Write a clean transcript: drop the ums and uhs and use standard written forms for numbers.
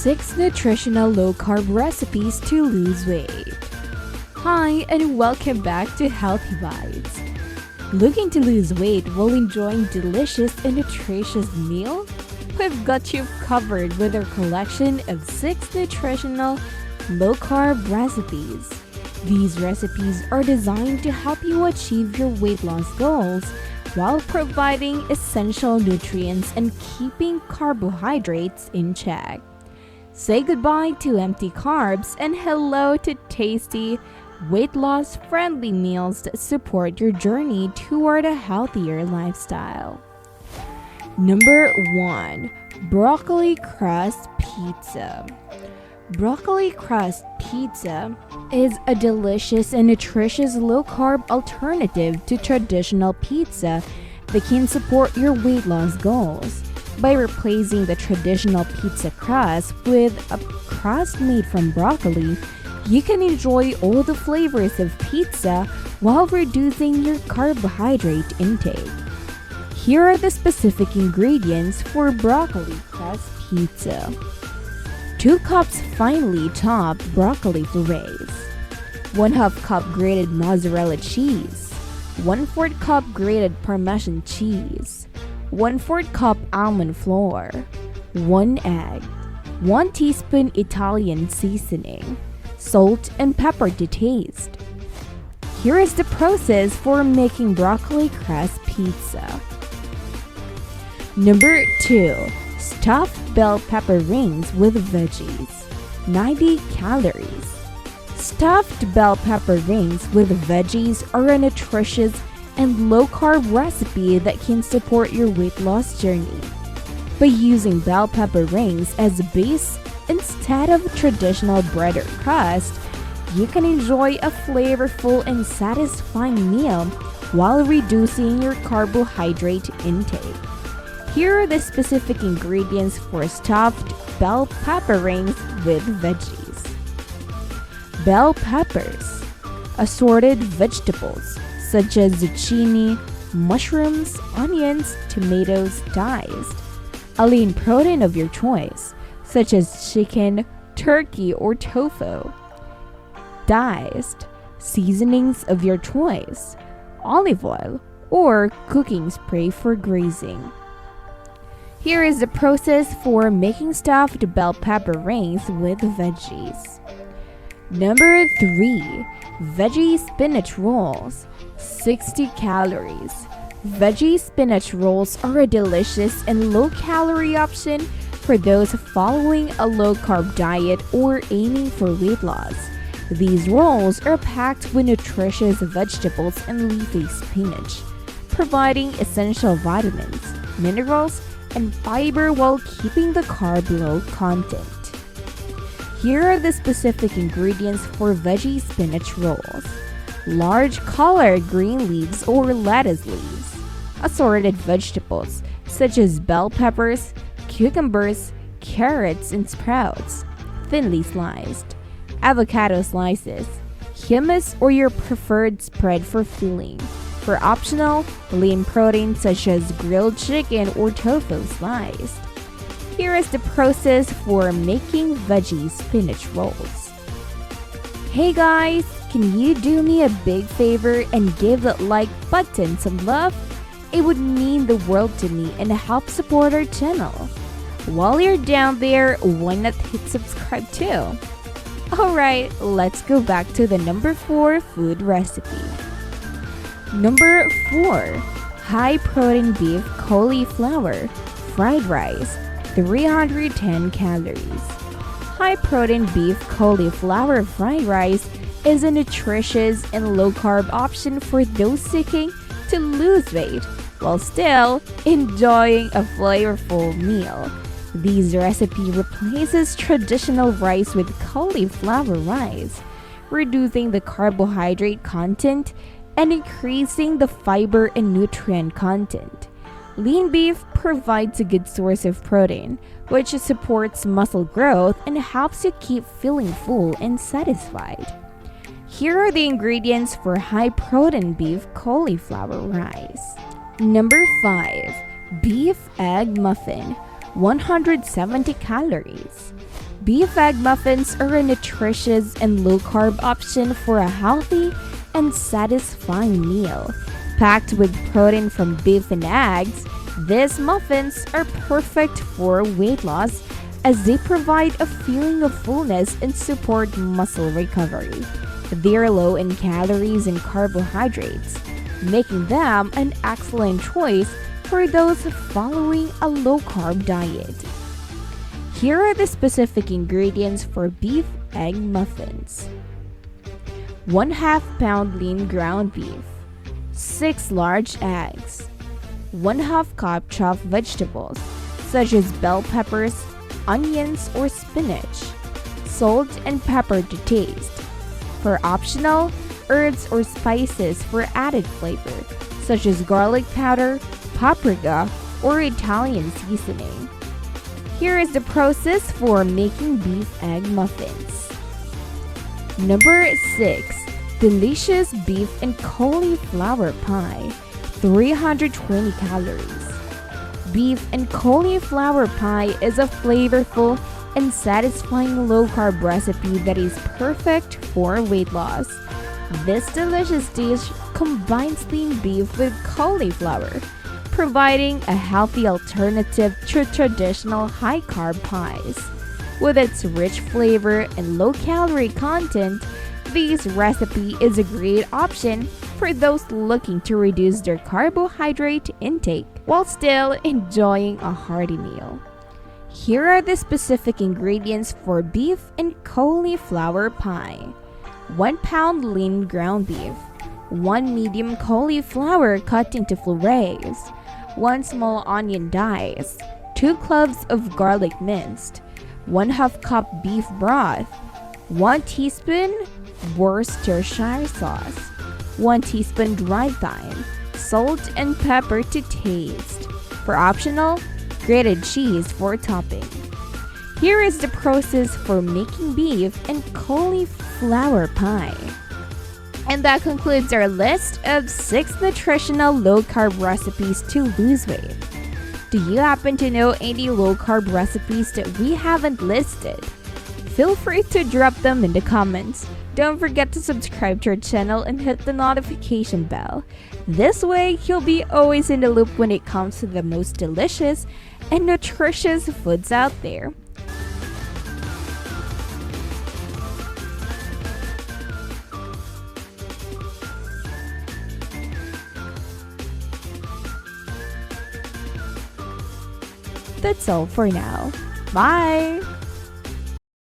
6 Nutritional Low-Carb Recipes to Lose Weight. Hi, and welcome back to Healthy Bites. Looking to lose weight while enjoying delicious and nutritious meal? We've got you covered with our collection of 6 nutritional low-carb recipes. These recipes are designed to help you achieve your weight loss goals while providing essential nutrients and keeping carbohydrates in check. Say goodbye to empty carbs and hello to tasty, weight loss friendly meals that support your journey toward a healthier lifestyle. Number 1. Broccoli Crust Pizza. Broccoli Crust Pizza is a delicious and nutritious low-carb alternative to traditional pizza that can support your weight loss goals. By replacing the traditional pizza crust with a crust made from broccoli, you can enjoy all the flavors of pizza while reducing your carbohydrate intake. Here are the specific ingredients for broccoli crust pizza. 2 cups finely chopped broccoli florets, 1/2 cup grated mozzarella cheese, 1/4 cup grated Parmesan cheese, 1/4 cup almond flour, 1 egg, 1 teaspoon Italian seasoning, salt and pepper to taste. Here is the process for making broccoli crust pizza. Number 2. Stuffed bell pepper rings with veggies. 90 calories. Stuffed bell pepper rings with veggies are a nutritious and low-carb recipe that can support your weight loss journey. By using bell pepper rings as a base instead of traditional bread or crust, you can enjoy a flavorful and satisfying meal while reducing your carbohydrate intake. Here are the specific ingredients for stuffed bell pepper rings with veggies. Bell peppers, assorted vegetables such as zucchini, mushrooms, onions, tomatoes diced, a lean protein of your choice such as chicken, turkey, or tofu, diced, seasonings of your choice, olive oil, or cooking spray for grazing. Here is the process for making stuffed bell pepper rings with veggies. Number 3. Veggie spinach rolls. 60 calories. Veggie spinach rolls are a delicious and low-calorie option for those following a low-carb diet or aiming for weight loss. These rolls are packed with nutritious vegetables and leafy spinach, providing essential vitamins, minerals, and fiber while keeping the carb low content. Here are the specific ingredients for veggie spinach rolls. Large collard green leaves or lettuce leaves, assorted vegetables such as bell peppers, cucumbers, carrots and sprouts, thinly sliced, avocado slices, hummus or your preferred spread for filling. For optional, lean protein such as grilled chicken or tofu sliced. Here is the process for making veggie spinach rolls. Hey guys, can you do me a big favor and give that like button some love? It would mean the world to me and help support our channel. While you're down there, why not hit subscribe too? Alright, let's go back to the number 4 food recipe. Number 4. High protein beef cauliflower fried rice, 310 calories. High protein beef cauliflower fried rice is a nutritious and low-carb option for those seeking to lose weight while still enjoying a flavorful meal. This recipe replaces traditional rice with cauliflower rice, reducing the carbohydrate content and increasing the fiber and nutrient content. Lean beef provides a good source of protein, which supports muscle growth and helps you keep feeling full and satisfied. Here are the ingredients for high protein beef cauliflower rice. Number 5. Beef egg muffin, 170 calories. Beef egg muffins are a nutritious and low-carb option for a healthy and satisfying meal. Packed with protein from beef and eggs, these muffins are perfect for weight loss as they provide a feeling of fullness and support muscle recovery. They are low in calories and carbohydrates, making them an excellent choice for those following a low-carb diet. Here are the specific ingredients for beef egg muffins. 1/2 pound lean ground beef, 6 large eggs, 1/2 cup chopped vegetables such as bell peppers, onions, or spinach, salt and pepper to taste. For optional, herbs or spices for added flavor, such as garlic powder, paprika, or Italian seasoning. Here is the process for making beef egg muffins. Number 6. Delicious beef and cauliflower pie, 320 calories. Beef and cauliflower pie is a flavorful and satisfying low-carb recipe that is perfect for weight loss. This delicious dish combines lean beef with cauliflower, providing a healthy alternative to traditional high-carb pies. With its rich flavor and low-calorie content, this recipe is a great option for those looking to reduce their carbohydrate intake while still enjoying a hearty meal. Here are the specific ingredients for beef and cauliflower pie. 1 pound lean ground beef, 1 medium cauliflower cut into florets, 1 small onion diced, 2 cloves of garlic minced, 1/2 cup beef broth, 1 teaspoon Worcestershire sauce, 1 teaspoon dried thyme, salt and pepper to taste. For optional, grated cheese for topping. Here is the process for making beef and cauliflower pie. And that concludes our list of 6 nutritional low-carb recipes to lose weight. Do you happen to know any low-carb recipes that we haven't listed? Feel free to drop them in the comments. Don't forget to subscribe to our channel and hit the notification bell. This way, you'll be always in the loop when it comes to the most delicious and nutritious foods out there. That's all for now. Bye!